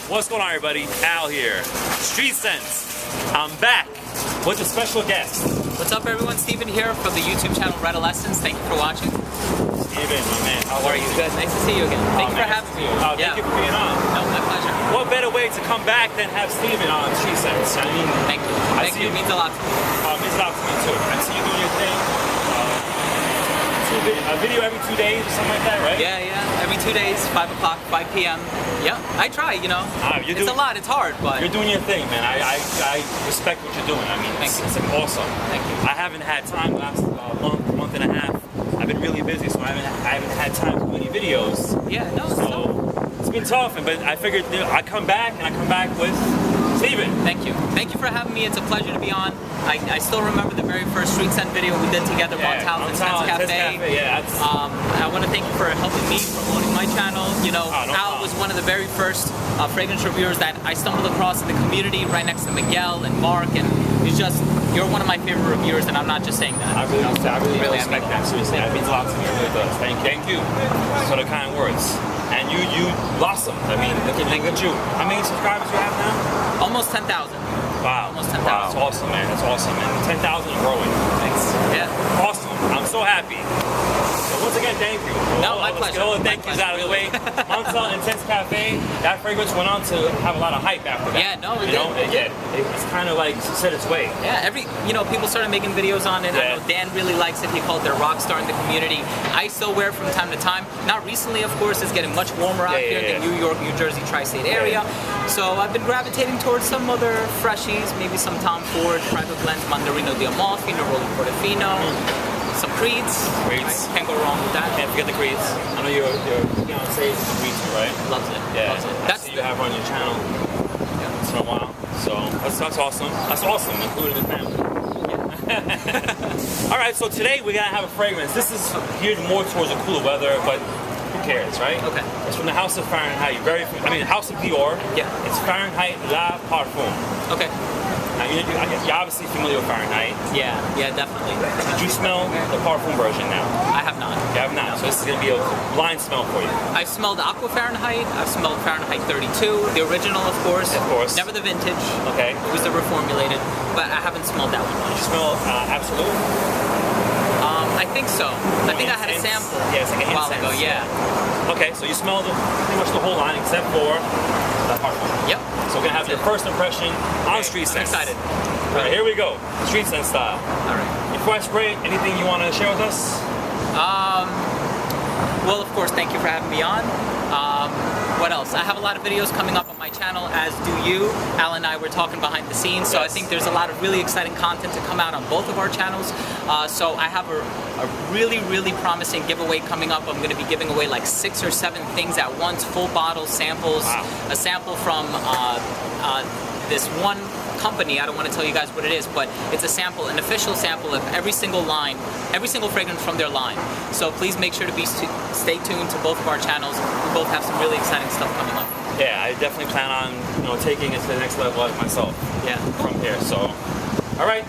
What's going on, everybody? Al here. Street Sense. I'm back with a special guest. What's up, everyone? Steven here from the YouTube channel Redolessence. Thank you for watching. Steven, my man, how are you? Good. Nice to see you again. Thank you for having me. Thank you for being on. No, my pleasure. What better way to come back than have Steven on Street Sense? I mean, thank you. Thank you. It means a lot to me. It means a lot to me too. I see you doing your thing. A video every 2 days or something like that, right? Yeah. Every 2 days, 5 o'clock, 5 p.m. Yeah, I try, you know. It's a lot, it's hard, but... You're doing your thing, man. I respect what you're doing. I mean, it's awesome. Thank you. I haven't had time the last month and a half. I've been really busy, so I haven't had time to do any videos. Yeah, no, it's been tough, but I figured I come back, and I come back with Steven. Thank you. Thank you for having me. It's a pleasure to be on. I still remember the very first Street Scent video we did together on Talent SCENTS Cafe. I want to thank you for helping me promoting my channel. You know, Al was one of the very first fragrance reviewers that I stumbled across in the community, right next to Miguel and Mark, and it's just, you're one of my favorite reviewers, and I'm not just saying that. I really respect that. Seriously, that means a lot to me. It really does. Thank you for the kind words. And you blossom. I mean, look at you. How many subscribers you have now? Almost 10,000. Wow. Almost 10,000. Wow, that's awesome, man. That's awesome, man. 10,000 and growing. Thanks. Yeah. Awesome. I'm so happy. So once again, thank you. No, my pleasure. Let's get all the thank yous out of the way. Talent SCENTS Cafe, that fragrance went on to have a lot of hype after that. Yeah, no, it did. It's kind of like set its way. Yeah, people started making videos on it. I know Dan really likes it. He called it a rock star in the community. I still wear it from time to time. Not recently, of course. It's getting much warmer out here in the New York, New Jersey tri-state area. So I've been gravitating towards some other freshies, maybe some Tom Ford, Private Blends, Mandarino di Amalfi, Neroli Portofino, some Creeds. Can't go wrong with that. Can't forget the Creeds. I know your fiancé is a Creeds, right? Loves it. Yeah. Loves it. That's you have on your channel once in a while. So that's awesome. That's awesome, including the family. Yeah. All right, so today we're gonna have a fragrance. This is geared more towards the cooler weather, but who cares, right? Okay. It's from the House of Fahrenheit. House of Dior. Yeah. It's Fahrenheit La Parfum. Okay. Now, you're obviously familiar with Fahrenheit. Yeah, definitely. Did you smell the Parfum version now? I have not. You have not. So this is going to be a blind smell for you. I've smelled Aqua Fahrenheit. I've smelled Fahrenheit 32. The original, of course. Of course. Never the vintage. Okay. It was the reformulated, but I haven't smelled that one much. Did you smell Absolute? I think so. I think I had a sample a while ago, yeah. Okay, so you smelled pretty much the whole line except for the Parfum. Yep. So we're going to have your first impression on Street Sense. I'm excited. All right, here we go. Street Sense style. All right. Before I spray it, anything you want to share with us? Well, of course, thank you for having me on. What else? I have a lot of videos coming up on my channel, as do you. Al and I were talking behind the scenes, so I think there's a lot of really exciting content to come out on both of our channels. So I have a really, really promising giveaway coming up. I'm going to be giving away like 6 or 7 things at once, full bottle samples. Wow. A sample from this one company. I don't want to tell you guys what it is, but it's a sample, an official sample of every single line, every single fragrance from their line. So please make sure to stay tuned to both of our channels. We both have some really exciting stuff coming up. Yeah, I definitely plan on taking it to the next level of myself. Yeah, from here. So, all right,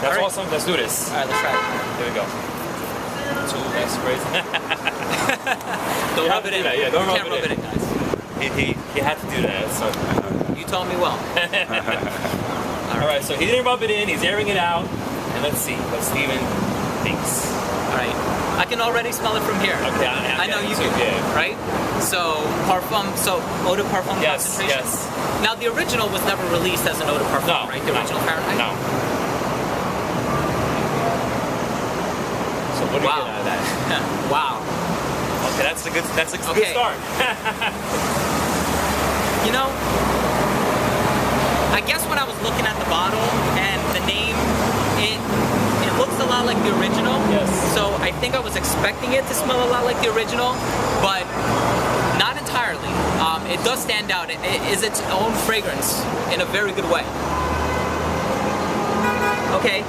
that's awesome. Let's do this. All right, let's try it. Here we go. 2 sprays. Don't rub it in. Yeah, don't rub it in, guys. He had to do that. So you told me well. All right, so he didn't rub it in. He's airing it out, and let's see what Steven thinks. All right, I can already smell it from here. Okay, I know you can. Right? So Parfum, eau de Parfum concentration. Yes. Now the original was never released as an eau de Parfum, right? The original Fahrenheit. No. So what do you get out of that? Wow. Okay, that's a good start. You know, I guess when I was looking at the bottle and the name, it looks a lot like the original. Yes. So I think I was expecting it to smell a lot like the original, but not entirely. It does stand out. It is its own fragrance in a very good way. Okay.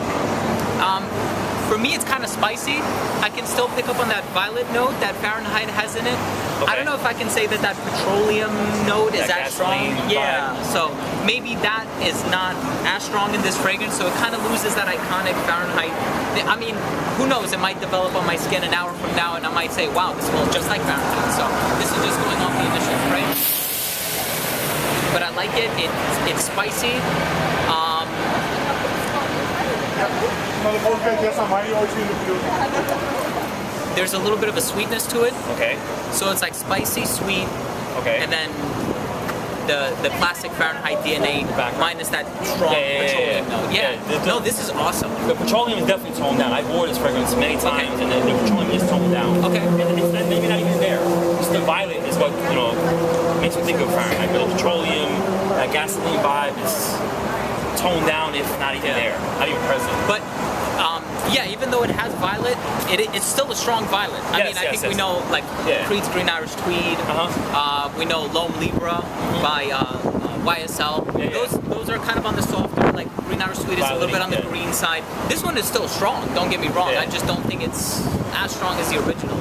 For me, it's kind of spicy. I can still pick up on that violet note that Fahrenheit has in it. Okay. I don't know if I can say that petroleum note is that strong. Yeah, so maybe that is not as strong in this fragrance, so it kind of loses that iconic Fahrenheit. I mean, who knows, it might develop on my skin an hour from now and I might say, wow, this smells just like Fahrenheit. So this is just going off the initial spray. But like it. It's spicy. There's a little bit of a sweetness to it. Okay. So it's like spicy, sweet, Okay. and then the classic Fahrenheit DNA minus that strong petroleum note. Yeah. No, this is awesome. The petroleum is definitely toned down. I've wore this fragrance many times, and the petroleum is toned down. Okay. And it's maybe not even there. Just the violet is what makes me think of Fahrenheit. But the petroleum, that gasoline vibe is toned down, if not even there, not even present. But yeah, even though it has violet, it's still a strong violet. I mean, I think we know like Creed's Green Irish Tweed. We know L'Homme Libre by YSL. Those are kind of on the softer, like Green Irish Tweed is a little bit on the green side. This one is still strong, don't get me wrong. I just don't think it's as strong as the original.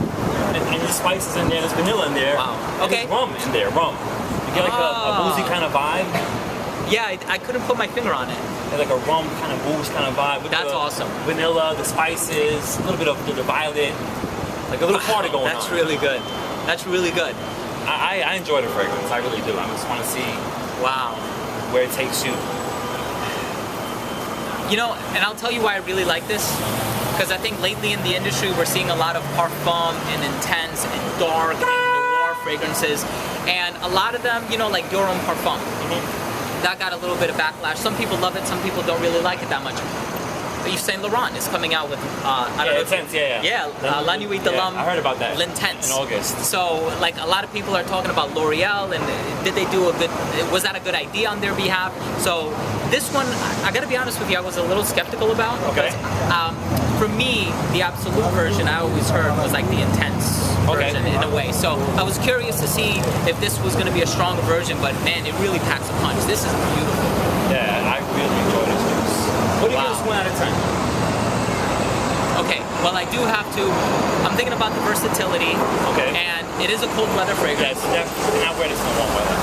And there's spices in there, there's vanilla in there. Wow. Okay. And there's rum in there, rum. You get like a boozy kind of vibe. Yeah, I couldn't put my finger on it. Like a rum kind of booze kind of vibe. With That's awesome. Vanilla, the spices, a little bit of the violet, like a little party going on. That's really good. That's really good. I enjoy the fragrance. I really do. I just want to see where it takes you. You know, and I'll tell you why I really like this. Because I think lately in the industry we're seeing a lot of Parfum and intense and dark and noir fragrances. And a lot of them, like Dior and Parfum. That got a little bit of backlash. Some people love it, some people don't really like it that much. But Yves Saint Laurent is coming out with, I don't know. Intense, La Nuit de l'Homme. I heard about that. L'Intense. In August. So, like, a lot of people are talking about L'Oreal and was that a good idea on their behalf? So, this one, I gotta be honest with you, I was a little skeptical about. Okay. Because, for me, the absolute version I always heard was like the intense version in a way. So I was curious to see if this was going to be a stronger version, but man, it really packs a punch. This is beautiful. Yeah, I really enjoy this juice. What do you give this 1 out of 10? Okay, well I do have to, I'm thinking about the versatility. Okay. And it is a cold weather fragrance. Yes, definitely not wear this in the warm weather.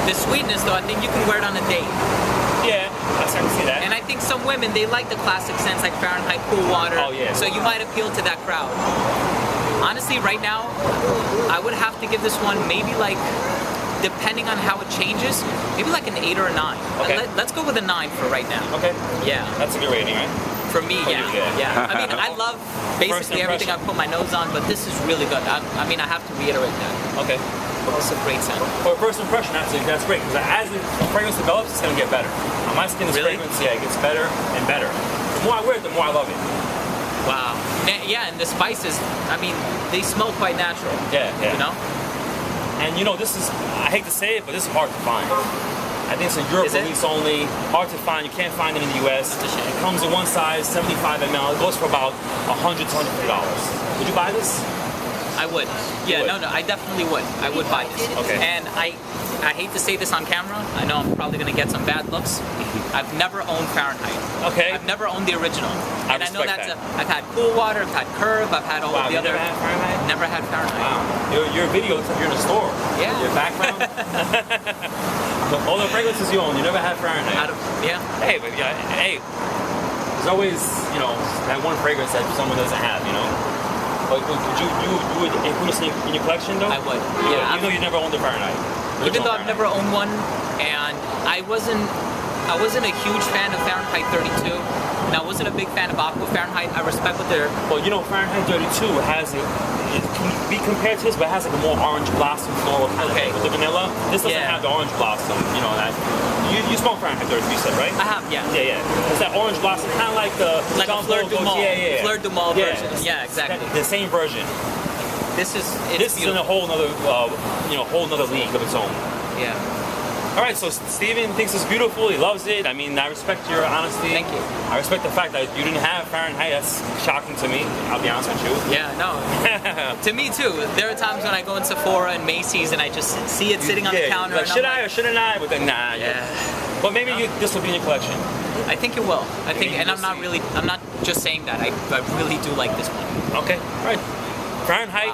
The sweetness though, I think you can wear it on a date. Yeah, I can see that. And I think some women, they like the classic scents like Fahrenheit Cool Water. Oh yeah. So you might appeal to that crowd. Honestly, right now, I would have to give this one maybe like, depending on how it changes, maybe like an 8 or a 9. Okay. Let's go with a 9 for right now. Okay. Yeah. That's a good rating, right? For me, yeah. I mean, I love basically everything I put my nose on, but this is really good. I mean, I have to reiterate that. Okay. It's a great scent. For a first impression, actually, that's great. Because as the fragrance develops, it's going to get better. On my skin, this fragrance, it gets better and better. The more I wear it, the more I love it. Wow. Yeah, and the spices, I mean, they smell quite natural. Yeah. You know? And this is, I hate to say it, but this is hard to find. I think it's a Europe release only, hard to find. You can't find it in the US. That's a shame. It comes in one size, 75 ml. It goes for about $100 to $150. Would you buy this? I would. Yeah, no, I definitely would. I would buy this. Okay. And I hate to say this on camera. I know I'm probably going to get some bad looks. I've never owned Fahrenheit. Okay. I've never owned the original. I know that's I've had Cool Water, I've had Curve, I've had all of the other. Never had Fahrenheit? Never had Fahrenheit. Wow. Your video looks like you're in a store. Yeah. Your background. All the fragrances you own, you never had Fahrenheit. Hey, but hey, there's always that one fragrance that someone doesn't have, But would you would include this in your collection though? I would. Yeah. Even though you never owned a Fahrenheit. Even though I've never owned one, and I wasn't a huge fan of Fahrenheit 32, and I wasn't a big fan of Aqua Fahrenheit. I respect what they're. Well, Fahrenheit 32 has it can be compared to this, but it has like a more orange blossom floral kind of thing. With the vanilla, this doesn't have the orange blossom. That you smell Fahrenheit 32, you said, right? I have, yeah. Yeah. It's that orange blossom, kind of like the a Fleur du Mal. Fleur du Mal version. Yeah, exactly. The same version. This is in a whole nother whole nother league of its own. Yeah. All right, so Steven thinks it's beautiful. He loves it. I mean, I respect your honesty. Thank you. I respect the fact that you didn't have Fahrenheit. That's shocking to me. I'll be honest with you. Yeah, no. To me too. There are times when I go in Sephora and Macy's and I just see it sitting on the counter. Like, should I or shouldn't I? But then, nah. Yeah. But maybe this will be in your collection. I think it will. I think, and I'm not just saying that. I really do like this one. Okay. All right. Fahrenheit.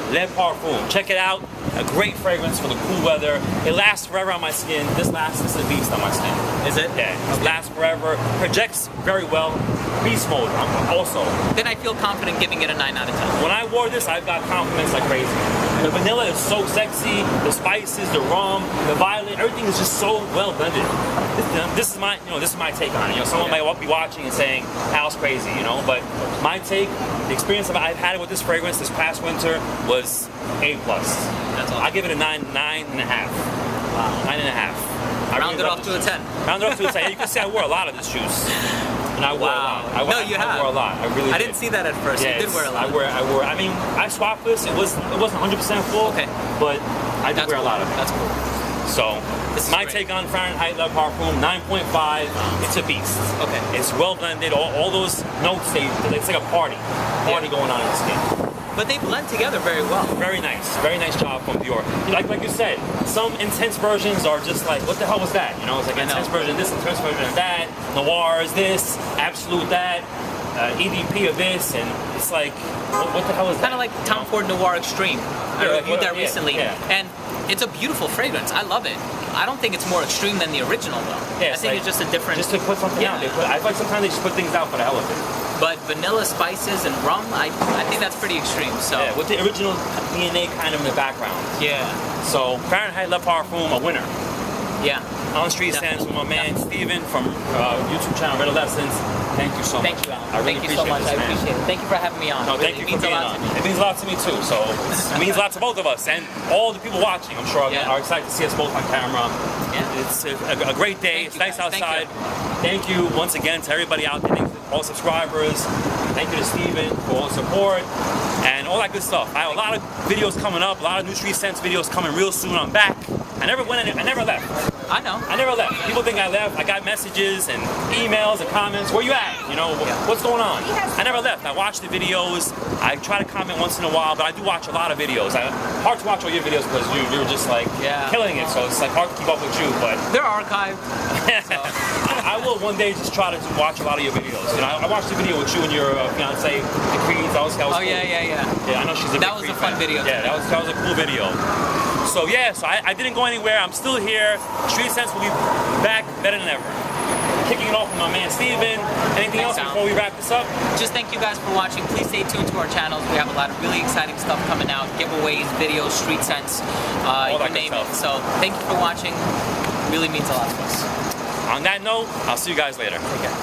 Le Parfum. Check it out. A great fragrance for the cool weather. It lasts forever on my skin. This is a beast on my skin. Is it? Yeah. It lasts forever. Projects very well. Beast mode also. Then I feel confident giving it a 9 out of 10. When I wore this, I got compliments like crazy. The vanilla is so sexy. The spices, the rum, the violet, everything is just so well blended. This is my take on it. Someone might be watching and saying, "Hal's crazy," But my take, the experience I've had with this fragrance this past winter was A+. That's awesome. I give it a 9.5. Wow. 9.5. Round it off to a 10. Round it off to a 10. Yeah, you can see I wore a lot of this juice. And I wore a lot. I wore a lot. I really did. I didn't see that at first. Yeah, you did wear a lot. I mean, I swapped this. It wasn't 100% full. Okay. But I did wear a lot of it. That's cool. So, my take on Fahrenheit Le Parfum, 9.5. It's a beast. Okay. It's well blended. All those notes, it's like a party going on in the skin. But they blend together very well. Very nice job from Dior. Like you said, some intense versions are just like, what the hell was that? It's like intense version of this, intense version of that. Noir is this, Absolute that, EDP of this, and it's like, what the hell is that? Kind of like Tom Ford Noir Extreme. I reviewed that recently, and it's a beautiful fragrance. I love it. I don't think it's more extreme than the original though. I think it's just a different. Just to put something out. I like sometimes they just put things out for the hell of it. But vanilla, spices, and rum, I think that's pretty extreme. So with the original DNA kind of in the background. Yeah. So Fahrenheit Le Parfum, a winner. Yeah. On Street Scents with my man Steven from YouTube channel Redolessence. Thank you so much. Thank you, Al. Thank you so much. I appreciate it. Thank you for having me on. No, thank you for being on. It means a lot to me too. So it means a lot to both of us and all the people watching. I'm sure are excited to see us both on camera. Yeah. It's a great day. It's nice outside. Thank you once again to everybody out there, all subscribers. Thank you to Steven for all the support and all that good stuff. I have a lot of videos coming up, a lot of new Street Scents videos coming real soon. I'm back. I never left. I know. I never left. People think I left. I got messages and emails and comments. Where you at? What's going on? I never left. I watch the videos. I try to comment once in a while, but I do watch a lot of videos. Hard to watch all your videos because you're just like killing it. So it's like hard to keep up with you, but they're archived. So. I will one day just try to watch a lot of your videos. I watched the video with you and your fiance, the Creeds. That was cool. Yeah. Yeah, I know she's a big That was a fun video. Yeah, that was a cool video. So I didn't go anywhere. I'm still here. Street Scents will be back better than ever. Kicking it off with my man Steven. Anything else before we wrap this up? Just thank you guys for watching. Please stay tuned to our channels. We have a lot of really exciting stuff coming out. Giveaways, videos, Street Scents, you name it. So thank you for watching. Really means a lot to us. On that note, I'll see you guys later. Okay.